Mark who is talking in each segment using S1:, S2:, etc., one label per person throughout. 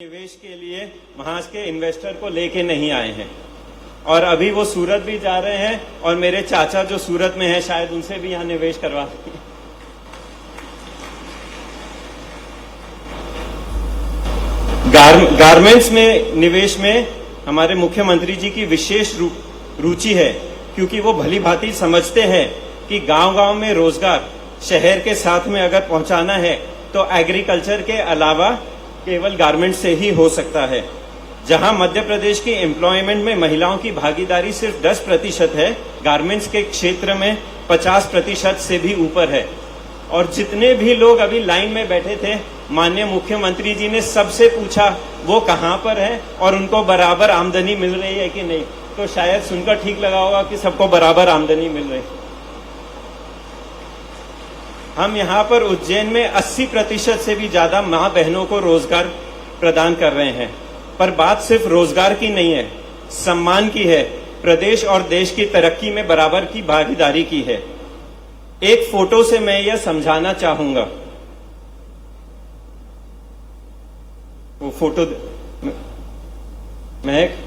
S1: निवेश के लिए वहां के इन्वेस्टर को लेके नहीं आए हैं और अभी वो सूरत भी जा रहे हैं और मेरे चाचा जो सूरत में है शायद उनसे भी यहाँ निवेश करवा देंगे। गारमेंट्स में निवेश में हमारे मुख्यमंत्री जी की विशेष रुचि है क्योंकि वो भली भांति समझते हैं कि गांव-गांव में रोजगार शहर के साथ में अगर पहुंचाना है तो एग्रीकल्चर के अलावा केवल गारमेंट से ही हो सकता है। जहां मध्य प्रदेश की एम्प्लॉयमेंट में महिलाओं की भागीदारी सिर्फ 10% है, गारमेंट्स के क्षेत्र में 50% से भी ऊपर है। और जितने भी लोग अभी लाइन में बैठे थे, माननीय मुख्यमंत्री जी ने सबसे पूछा वो कहां पर है और उनको बराबर आमदनी मिल रही है कि नहीं, तो शायद सुनकर ठीक लगा होगा कि सबको बराबर आमदनी मिल रही है। हम यहाँ पर उज्जैन में 80% से भी ज्यादा मां बहनों को रोजगार प्रदान कर रहे हैं। पर बात सिर्फ रोजगार की नहीं है, सम्मान की है, प्रदेश और देश की तरक्की में बराबर की भागीदारी की है। एक फोटो से मैं यह समझाना चाहूंगा। वो फोटो महक,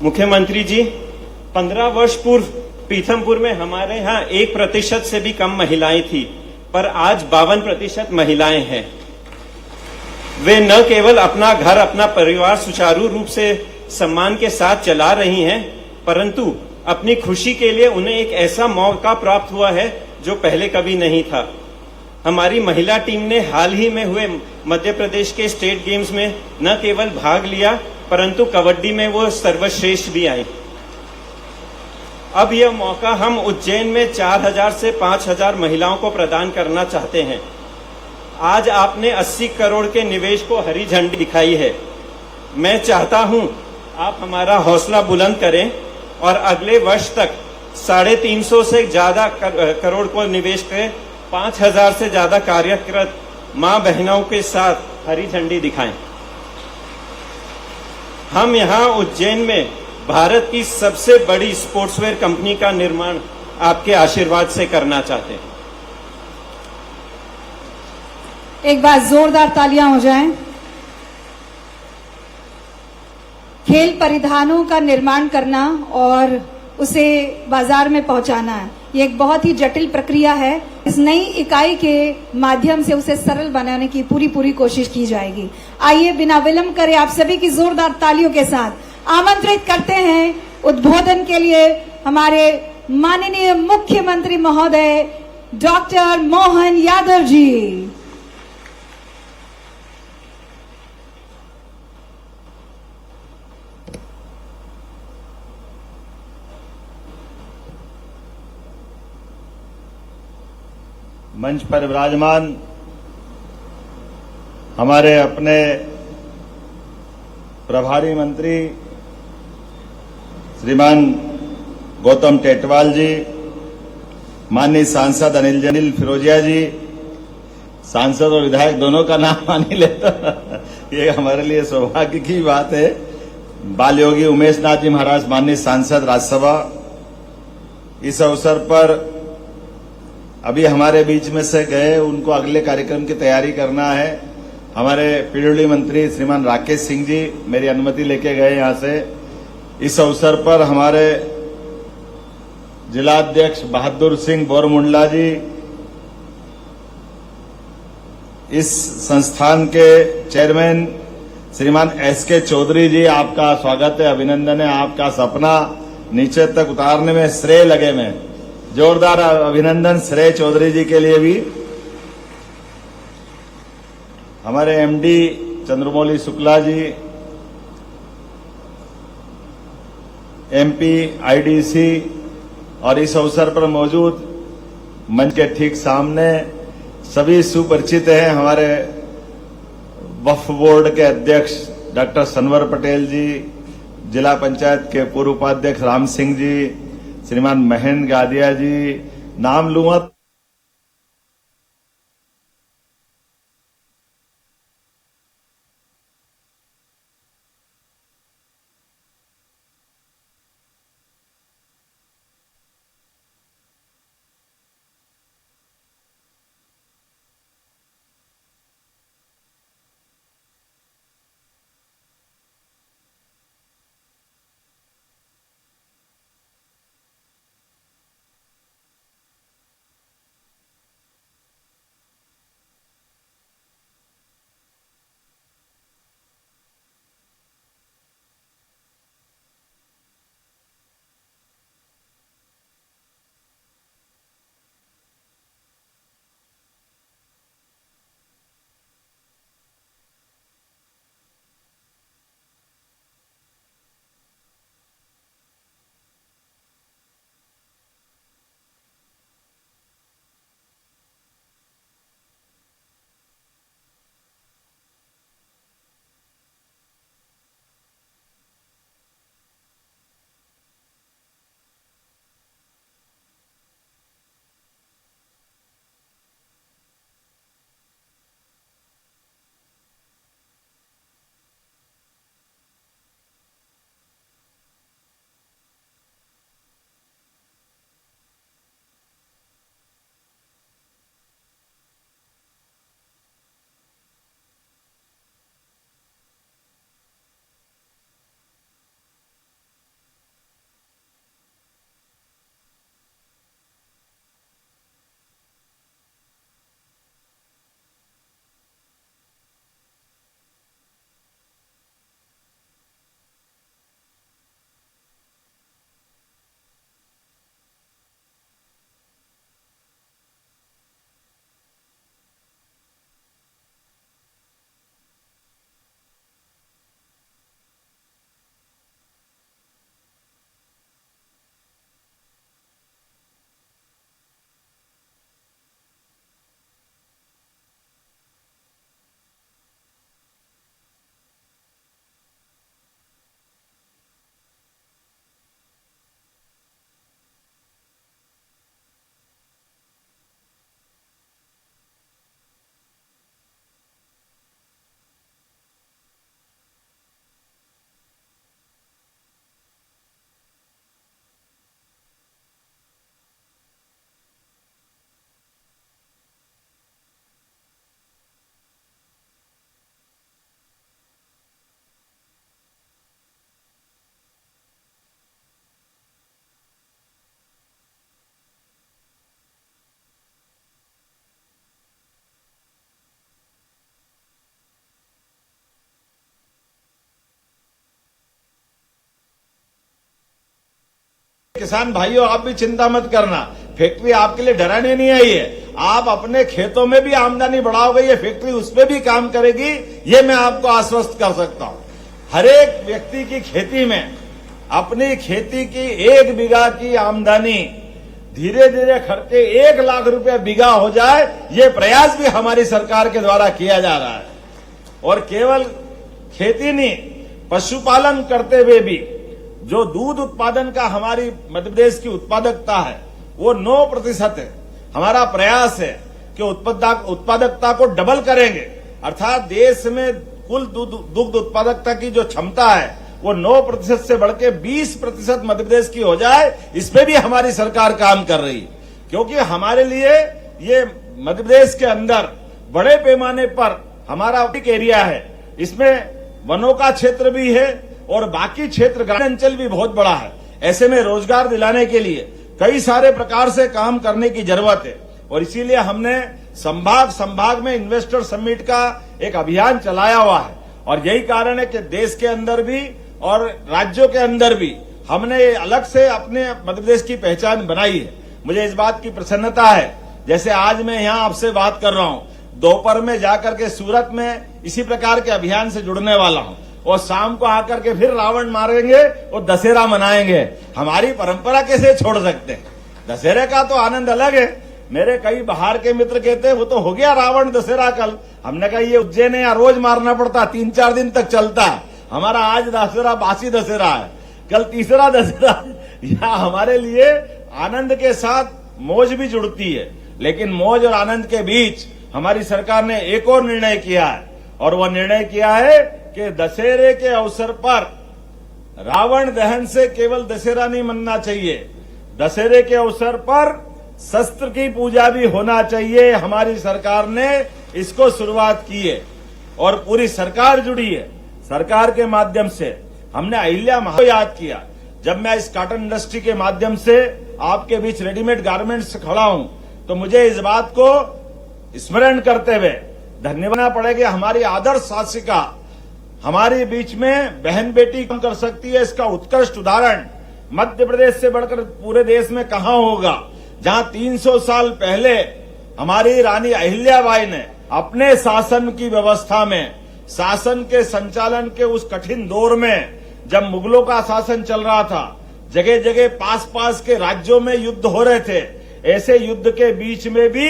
S1: मुख्यमंत्री जी 15 वर्ष पूर्व पीथमपुर में हमारे यहाँ 1% से भी कम महिलाएं थी, पर आज 52% महिलाएं हैं। वे न केवल अपना घर, अपना परिवार सुचारू रूप से सम्मान के साथ चला रही हैं, परंतु अपनी खुशी के लिए उन्हें एक ऐसा मौका प्राप्त हुआ है जो पहले कभी नहीं था। हमारी महिला टीम ने हाल ही में हुए मध्य प्रदेश के स्टेट गेम्स में न केवल भाग लिया, परंतु कबड्डी में वो सर्वश्रेष्ठ भी आई। अब यह मौका हम उज्जैन में 4000 से 5000 महिलाओं को प्रदान करना चाहते हैं। आज आपने 80 करोड़ के निवेश को हरी झंडी दिखाई है। मैं चाहता हूं आप हमारा हौसला बुलंद करें और अगले वर्ष तक 350 से ज्यादा करोड़ को निवेश करें, 5000 से ज्यादा कार्यरत मां बहनों के साथ हरी झंडी दिखाएं। हम यहां उज्जैन में भारत की सबसे बड़ी स्पोर्ट्सवेयर कंपनी का निर्माण आपके आशीर्वाद से करना चाहते हैं।
S2: एक बार जोरदार तालियां हो जाएं। खेल परिधानों का निर्माण करना और उसे बाजार में पहुंचाना, ये एक बहुत ही जटिल प्रक्रिया है। इस नई इकाई के माध्यम से उसे सरल बनाने की पूरी कोशिश की जाएगी। आइए बिना विलंब करे आप सभी की जोरदार तालियों के साथ आमंत्रित करते हैं उद्बोधन के लिए हमारे माननीय मुख्यमंत्री महोदय डॉक्टर मोहन यादव जी।
S3: मंच पर विराजमान हमारे अपने प्रभारी मंत्री श्रीमान गौतम टेटवाल जी, माननीय सांसद अनिल फिरोजिया जी, सांसद और विधायक दोनों का नाम मान ही लेता ये हमारे लिए सौभाग्य की बात है। बाल योगी उमेश नाथ जी महाराज, माननीय सांसद राज्यसभा, इस अवसर पर अभी हमारे बीच में से गए, उनको अगले कार्यक्रम की तैयारी करना है। हमारे पीडब्ल्यूडी मंत्री श्रीमान राकेश सिंह जी मेरी अनुमति लेके गए यहां से। इस अवसर पर हमारे जिलाध्यक्ष बहादुर सिंह बोरमुंडला जी, इस संस्थान के चेयरमैन श्रीमान एसके चौधरी जी, आपका स्वागत है, अभिनंदन है। आपका सपना नीचे तक उतारने में श्रेय लगे में जोरदार अभिनंदन श्रेय चौधरी जी के लिए भी। हमारे MD Chandramouli Shukla ji, MP IDC, और इस अवसर पर मौजूद मंच के ठीक सामने सभी सुपरिचित हैं हमारे वक्फ बोर्ड के अध्यक्ष डॉक्टर सनवर पटेल जी, जिला पंचायत के पूर्व उपाध्यक्ष राम सिंह जी, श्रीमान महेंद्र गादिया जी, नाम लूंगा किसान भाइयों, आप भी चिंता मत करना, फैक्ट्री आपके लिए डराने नहीं आई है। आप अपने खेतों में भी आमदनी बढ़ाओगे, ये फैक्ट्री उसमें भी काम करेगी, ये मैं आपको आश्वस्त कर सकता हूं। हर एक व्यक्ति की खेती में अपनी खेती की 1 बीघा की आमदनी धीरे धीरे करके 1 लाख रुपए बीघा हो जाए, ये प्रयास भी हमारी सरकार के द्वारा किया जा रहा है। और केवल खेती नहीं, पशुपालन करते हुए भी जो दूध उत्पादन का हमारी मध्य प्रदेश की उत्पादकता है वो 9% है। हमारा प्रयास है कि उत्पादकता को डबल करेंगे, अर्थात देश में कुल दुग्ध उत्पादकता की जो क्षमता है वो 9% से बढ़ के 20% मध्य प्रदेश की हो जाए, इस पे भी हमारी सरकार काम कर रही है। क्योंकि हमारे लिए ये मध्य प्रदेश के अंदर बड़े पैमाने पर हमारा एरिया है, इसमें वनों का क्षेत्र भी है और बाकी क्षेत्र ग्रामीण अंचल भी बहुत बड़ा है। ऐसे में रोजगार दिलाने के लिए कई सारे प्रकार से काम करने की जरूरत है और इसीलिए हमने संभाग में इन्वेस्टर समिट का एक अभियान चलाया हुआ है। और यही कारण है कि देश के अंदर भी और राज्यों के अंदर भी हमने अलग से अपने मध्य प्रदेश की पहचान बनाई है। मुझे इस बात की प्रसन्नता है, जैसे आज मैं यहाँ आपसे बात कर रहा हूँ, दोपहर में जाकर के सूरत में इसी प्रकार के अभियान से जुड़ने वाला हूँ और शाम को आकर के फिर रावण मारेंगे और दशहरा मनाएंगे। हमारी परंपरा कैसे छोड़ सकते हैं? दशहरे का तो आनंद अलग है। मेरे कई बाहर के मित्र कहते हैं वो तो हो गया रावण दशहरा कल। हमने कहा ये उज्जैन या रोज मारना पड़ता, 3-4 दिन तक चलता है। हमारा आज दशहरा बासी दशहरा है, कल तीसरा दशहरा। यहाँ हमारे लिए आनंद के साथ मौज भी जुड़ती है, लेकिन मौज और आनंद के बीच हमारी सरकार ने एक और निर्णय किया है और वह निर्णय किया है कि दशहरे के अवसर पर रावण दहन से केवल दशहरा नहीं मनना चाहिए, दशहरे के अवसर पर शस्त्र की पूजा भी होना चाहिए। हमारी सरकार ने इसको शुरुआत की है और पूरी सरकार जुड़ी है। सरकार के माध्यम से हमने अहिल्या महा को याद किया। जब मैं इस कॉटन इंडस्ट्री के माध्यम से आपके बीच रेडीमेड गारमेंट्स से खड़ा हूं तो मुझे इस बात को स्मरण करते हुए धन्यवाद पड़ेगा। हमारी आदर्श शासिका हमारे बीच में बहन बेटी काम कर सकती है, इसका उत्कृष्ट उदाहरण मध्य प्रदेश से बढ़कर पूरे देश में कहां होगा, जहां 300 साल पहले हमारी रानी अहिल्याबाई ने अपने शासन की व्यवस्था में, शासन के संचालन के उस कठिन दौर में जब मुगलों का शासन चल रहा था, जगह जगह पास के राज्यों में युद्ध हो रहे थे, ऐसे युद्ध के बीच में भी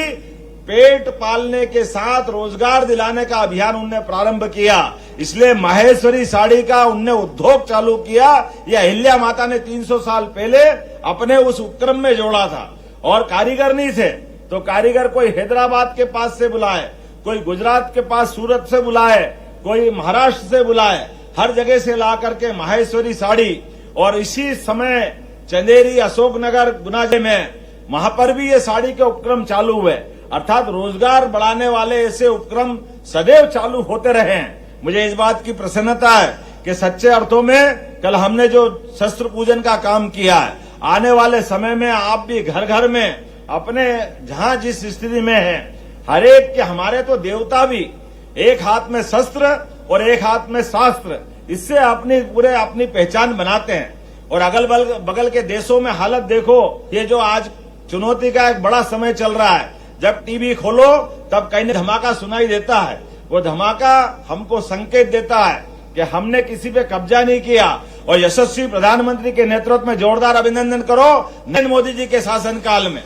S3: पेट पालने के साथ रोजगार दिलाने का अभियान उनने प्रारंभ किया। इसलिए माहेश्वरी साड़ी का उनने उद्योग चालू किया। यह अहिल्या माता ने 300 साल पहले अपने उस उपक्रम में जोड़ा था। और कारीगर नहीं थे तो कारीगर कोई हैदराबाद के पास से बुलाए, कोई गुजरात के पास सूरत से बुलाए, कोई महाराष्ट्र से बुलाए, हर जगह से ला करके माहेश्वरी साड़ी। और इसी समय चंदेरी, अशोकनगर, गुना में वहां पर भी ये साड़ी के उपक्रम चालू हुए। अर्थात रोजगार बढ़ाने वाले ऐसे उपक्रम सदैव चालू होते रहे हैं। मुझे इस बात की प्रसन्नता है कि सच्चे अर्थों में कल हमने जो शस्त्र पूजन का काम किया है, आने वाले समय में आप भी घर घर में अपने जहां जिस स्थिति में है, हर एक के, हमारे तो देवता भी एक हाथ में शस्त्र और एक हाथ में शास्त्र, इससे अपनी पहचान बनाते हैं। और अगल बगल के देशों में हालत देखो, ये जो आज चुनौती का एक बड़ा समय चल रहा है, जब टीवी खोलो तब कहीं धमाका सुनाई देता है। वो धमाका हमको संकेत देता है कि हमने किसी पे कब्जा नहीं किया। और यशस्वी प्रधानमंत्री के नेतृत्व में जोरदार अभिनंदन करो नरेंद्र मोदी जी के शासनकाल में,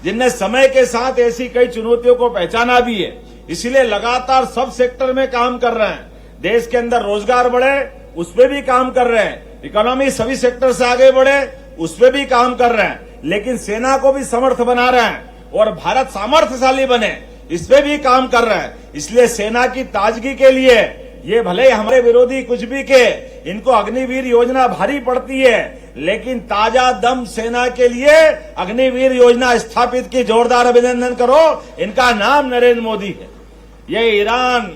S3: जिनने समय के साथ ऐसी कई चुनौतियों को पहचाना भी है। इसीलिए लगातार सब सेक्टर में काम कर रहे हैं। देश के अंदर रोजगार बढ़े, उस पर भी काम कर रहे हैं। इकोनॉमी सभी सेक्टर से आगे बढ़े, उस पर भी काम कर रहे हैं। लेकिन सेना को भी समर्थ बना रहे हैं और भारत सामर्थ्यशाली बने, इस पे भी काम कर रहे हैं। इसलिए सेना की ताजगी के लिए, ये भले हमारे विरोधी कुछ भी के, इनको अग्निवीर योजना भारी पड़ती है, लेकिन ताजा दम सेना के लिए अग्निवीर योजना स्थापित की। जोरदार अभिनंदन करो, इनका नाम नरेंद्र मोदी है। ये ईरान,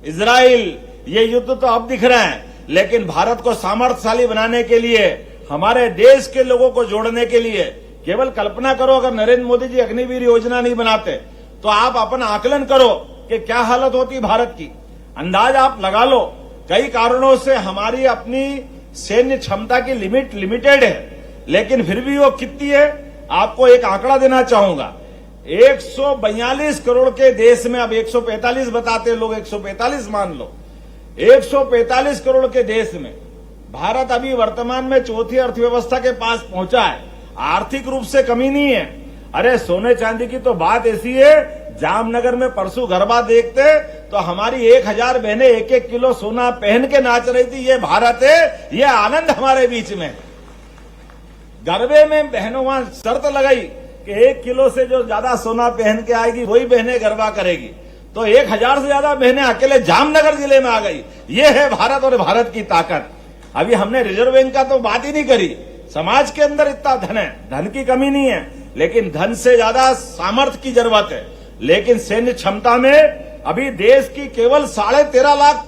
S3: इजराइल, ये युद्ध तो अब दिख रहे हैं, लेकिन भारत को सामर्थ्यशाली बनाने के लिए, हमारे देश के लोगों को जोड़ने के लिए, केवल कल्पना करो अगर नरेंद्र मोदी जी अग्निवीर योजना नहीं बनाते तो आप अपना आकलन करो कि क्या हालत होती भारत की। अंदाज आप लगा लो। कई कारणों से हमारी अपनी सैन्य क्षमता की लिमिटेड है। लेकिन फिर भी वो कितनी है, आपको एक आंकड़ा देना चाहूंगा। 142 करोड़ के देश में, अब 145 बताते लोग, 145 मान लो, 145 करोड़ के देश में भारत अभी वर्तमान में चौथी अर्थव्यवस्था के पास पहुंचा है। आर्थिक रूप से कमी नहीं है। अरे सोने चांदी की तो बात ऐसी है, जामनगर में परसों गरबा देखते तो हमारी 1000 बहनें 1-1 किलो सोना पहन के नाच रही थी। ये भारत है, ये आनंद हमारे बीच में। गरबे में बहनों वहां शर्त लगाई कि 1 किलो से जो ज्यादा सोना पहन के आएगी वही बहनें गरबा करेगी। तो 1000 से ज्यादा बहनें अकेले जामनगर जिले में आ गई। ये है भारत और भारत की ताकत। अभी हमने रिजर्व बैंक का तो बात ही नहीं करी। समाज के अंदर इतना धन है, धन की कमी नहीं है, लेकिन धन से ज्यादा सामर्थ्य की जरूरत है। लेकिन सैन्य क्षमता में अभी देश की केवल 13.5 लाख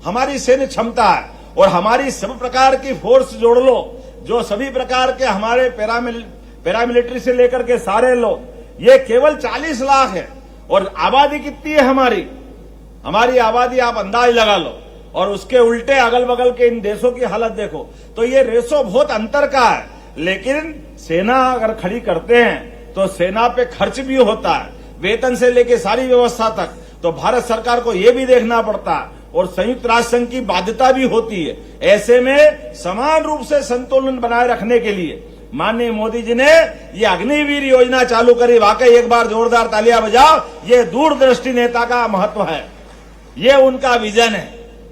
S3: हमारी सैन्य क्षमता है, और हमारी सब प्रकार की फोर्स जोड़ लो, जो सभी प्रकार के हमारे पैरामिलिट्री से लेकर के सारे लोग, ये केवल 40 लाख है। और आबादी कितनी है हमारी आबादी आप अंदाज लगा लो, और उसके उल्टे अगल बगल के इन देशों की हालत देखो। तो ये रेशो बहुत अंतर का है। लेकिन सेना अगर खड़ी करते हैं तो सेना पे खर्च भी होता है, वेतन से लेके सारी व्यवस्था तक। तो भारत सरकार को ये भी देखना पड़ता है, और संयुक्त राष्ट्र संघ की बाध्यता भी होती है। ऐसे में समान रूप से संतुलन बनाए रखने के लिए माननीय मोदी जी ने ये अग्निवीर योजना चालू करी। वाकई एक बार जोरदार तालियां बजाओ। ये दूरदृष्टि नेता का महत्व है, ये उनका विजन है।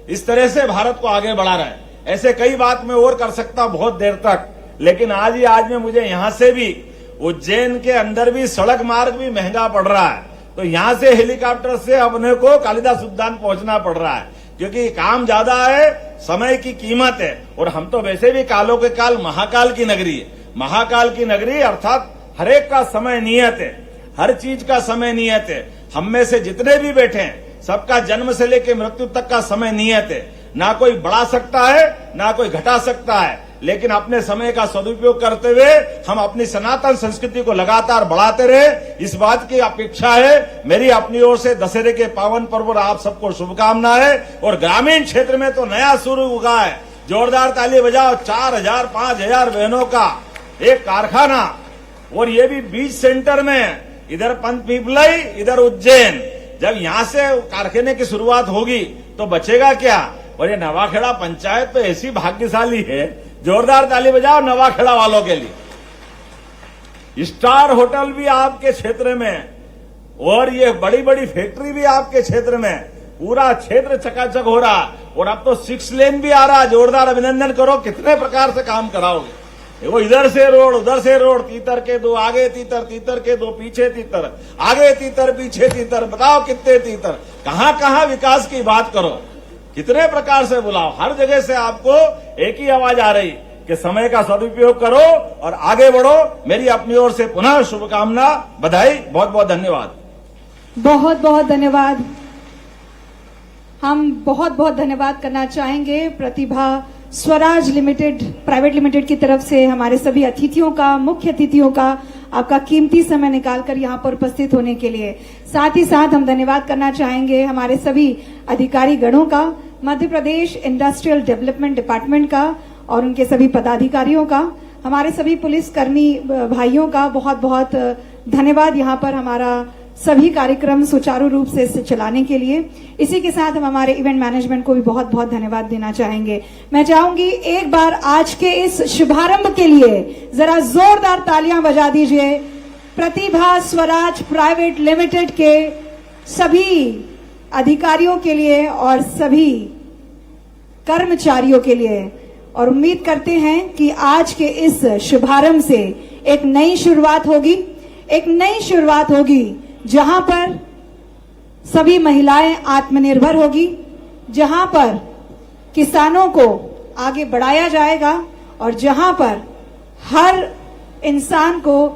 S3: इस तरह से भारत को आगे बढ़ा रहा है। ऐसे कई बात मैं और कर सकता बहुत देर तक, लेकिन आज में मुझे यहां से भी, उज्जैन के अंदर भी सड़क मार्ग भी महंगा पड़ रहा है, तो यहां से हेलीकॉप्टर से अपने को कालिदास उद्यान पहुंचना पड़ रहा है, क्योंकि काम ज्यादा है, समय की कीमत है। और हम तो वैसे भी कालों के काल महाकाल की नगरी है। महाकाल की नगरी अर्थात हरेक का समय नियत है, हर चीज का समय नियत है। हम में से जितने भी बैठे हैं सबका जन्म से लेकर मृत्यु तक का समय नियत है। ना कोई बढ़ा सकता है, ना कोई घटा सकता है, लेकिन अपने समय का सदुपयोग करते हुए हम अपनी सनातन संस्कृति को लगातार बढ़ाते रहे, इस बात की अपेक्षा है। मेरी अपनी ओर से दशहरे के पावन पर्व पर आप सबको शुभकामनाएं। और ग्रामीण क्षेत्र में तो नया शुरू हुआ है, जोरदार ताली बजाओ। 4000-5000 बहनों का एक कारखाना, और ये भी बीच सेंटर में, इधर पंत पिपलई, इधर उज्जैन। जब यहां से कारखाने की शुरुआत होगी तो बचेगा क्या। और ये नवाखेड़ा पंचायत तो ऐसी भाग्यशाली है, जोरदार ताली बजाओ नवाखेड़ा वालों के लिए। स्टार होटल भी आपके क्षेत्र में, और ये बड़ी बड़ी फैक्ट्री भी आपके क्षेत्र में, पूरा क्षेत्र चकाचक हो रहा। और अब तो 6 लेन भी आ रहा। जोरदार अभिनंदन करो, कितने प्रकार से काम कराओगे। वो इधर से रोड, उधर से रोड, तीतर के 2 आगे तीतर, तीतर के 2 पीछे तीतर, आगे तीतर पीछे तीतर, बताओ कितने तीतर। कहां कहां विकास की बात करो, कितने प्रकार से बुलाओ। हर जगह से आपको एक ही आवाज आ रही कि समय का सदुपयोग करो और आगे बढ़ो। मेरी अपनी ओर से पुनः शुभकामना, बधाई, बहुत बहुत धन्यवाद।
S2: बहुत बहुत धन्यवाद। हम बहुत बहुत धन्यवाद करना चाहेंगे प्रतिभा स्वराज लिमिटेड प्राइवेट लिमिटेड की तरफ से हमारे सभी अतिथियों का, मुख्य अतिथियों का, आपका कीमती समय निकालकर यहाँ पर उपस्थित होने के लिए। साथ ही साथ हम धन्यवाद करना चाहेंगे हमारे सभी अधिकारी गणों का, Madhya Pradesh industrial development department का और उनके सभी पदाधिकारियों का, हमारे सभी पुलिसकर्मी भाइयों का बहुत बहुत धन्यवाद यहाँ पर हमारा सभी कार्यक्रम सुचारू रूप से चलाने के लिए। इसी के साथ हम हमारे इवेंट मैनेजमेंट को भी बहुत बहुत धन्यवाद देना चाहेंगे। मैं चाहूंगी एक बार आज के इस शुभारंभ के लिए जरा जोरदार तालियां बजा दीजिए प्रतिभा स्वराज प्राइवेट लिमिटेड के सभी अधिकारियों के लिए और सभी कर्मचारियों के लिए। और उम्मीद करते हैं कि आज के इस शुभारंभ से एक नई शुरुआत होगी, एक नई शुरुआत होगी जहां पर सभी महिलाएं आत्मनिर्भर होगी, जहां पर किसानों को आगे बढ़ाया जाएगा और जहां पर हर इंसान को